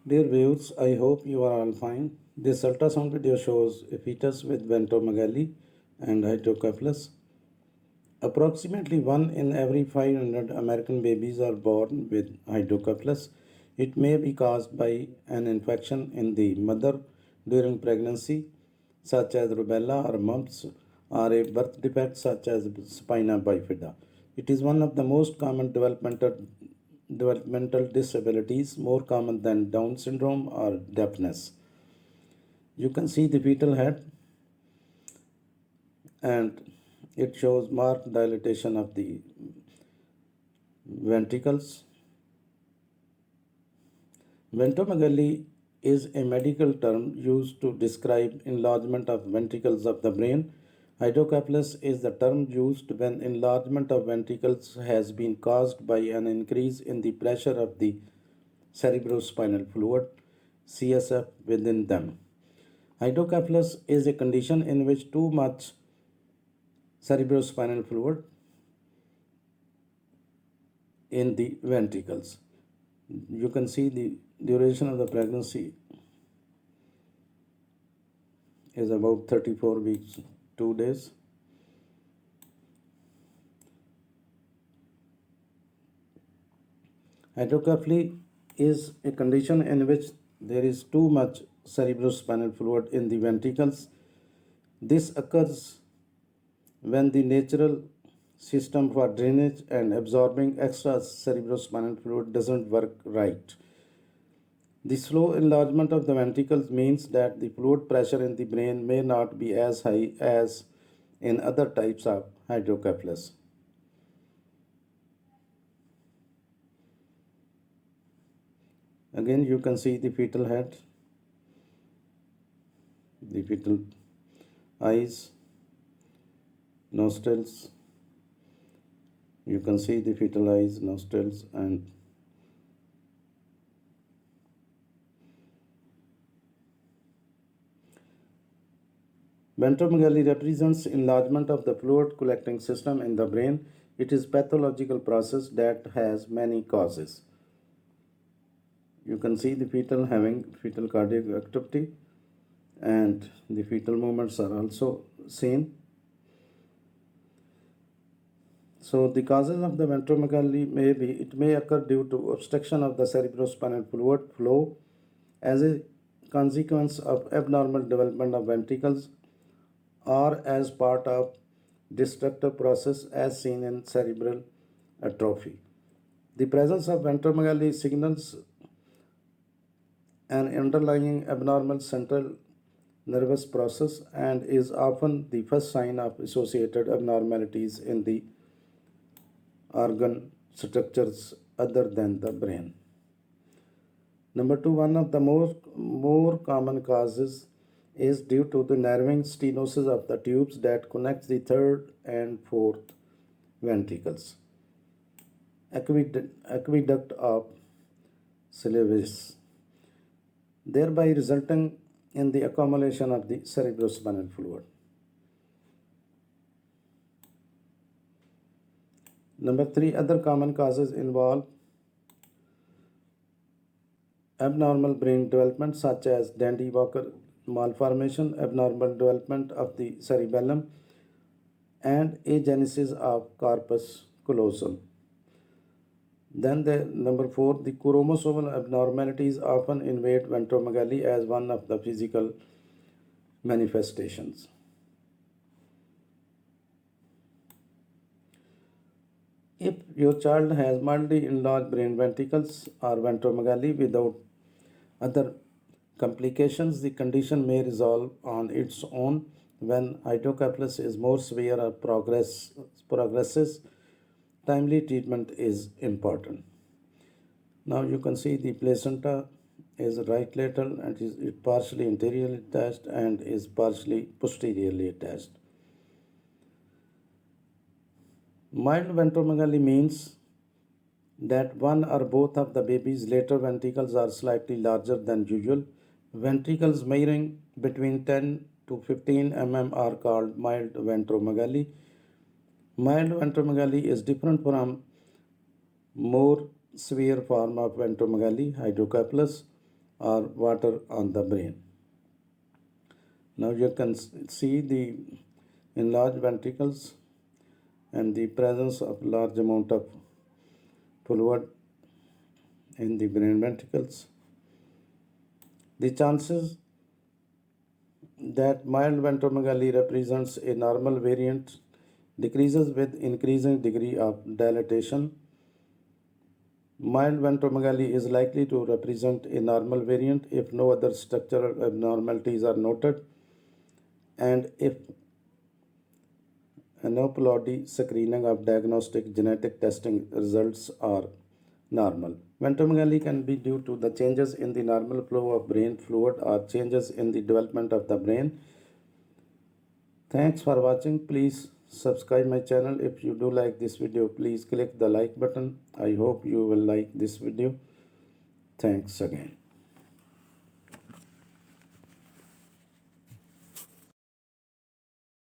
Dear viewers, I hope you are all fine. This ultrasound video shows a fetus with ventromegaly and hydrocephalus. Approximately 1 in every 500 American babies are born with hydrocephalus. It may be caused by an infection in the mother during pregnancy, such as rubella or mumps, or a birth defect such as spina bifida. It is one of the most common developmental disabilities, more common than Down syndrome or deafness. You can see the fetal head, and it shows marked dilatation of the ventricles. Ventromegaly is a medical term used to describe enlargement of ventricles of the brain. Hydrocephalus is the term used when enlargement of ventricles has been caused by an increase in the pressure of the cerebrospinal fluid (CSF) within them. Hydrocephalus is a condition in which too much cerebrospinal fluid in the ventricles. You can see the duration of the pregnancy is about 34 weeks, 2 days. Hydrocephaly is a condition in which there is too much cerebrospinal fluid in the ventricles. This occurs when the natural system for drainage and absorbing extra cerebrospinal fluid doesn't work right. The slow enlargement of the ventricles means that the fluid pressure in the brain may not be as high as in other types of hydrocephalus. Again, you can see the fetal head, the fetal eyes, nostrils. You can see the fetal eyes, nostrils, and ventromegaly represents enlargement of the fluid collecting system in the brain. It is a pathological process that has many causes. You can see the fetal having fetal cardiac activity, and the fetal movements are also seen. So the causes of the ventromegaly may occur due to obstruction of the cerebrospinal fluid flow as a consequence of abnormal development of ventricles or as part of destructive process as seen in cerebral atrophy. The presence of ventromegaly signals an underlying abnormal central nervous process and is often the first sign of associated abnormalities in the organ structures other than the brain. Number two, one of the more common causes is due to the narrowing stenosis of the tubes that connects the third and fourth ventricles. Aqueduct of Sylvius, thereby resulting in the accumulation of the cerebrospinal fluid. Number three, other common causes involve abnormal brain development such as Dandy-Walker malformation, abnormal development of the cerebellum, and agenesis of corpus callosum. Then the number four, the chromosomal abnormalities often invade ventromegaly as one of the physical manifestations. If your child has mildly enlarged brain ventricles or ventromegaly without other complications, the condition may resolve on its own. When hydrocephalus is more severe or progresses, timely treatment is important. Now you can see the placenta is right lateral and is partially anteriorly attached and is partially posteriorly attached. Mild ventromegaly means that one or both of the baby's lateral ventricles are slightly larger than usual. Ventricles measuring between 10 to 15 mm are called mild ventromegaly. Mild ventromegaly is different from more severe form of ventromegaly, hydrocephalus, or water on the brain. Now you can see the enlarged ventricles and the presence of large amount of fluid in the brain ventricles. The chances that mild ventromegaly represents a normal variant decreases with increasing degree of dilatation. Mild ventromegaly is likely to represent a normal variant if no other structural abnormalities are noted and if aneuploidy screening of diagnostic genetic testing results are normal. Ventromegaly can be due to the changes in the normal flow of brain fluid or changes in the development of the brain. Thanks for watching. Please subscribe my channel. If you do like this video, please click the like button. I hope you will like this video. Thanks again.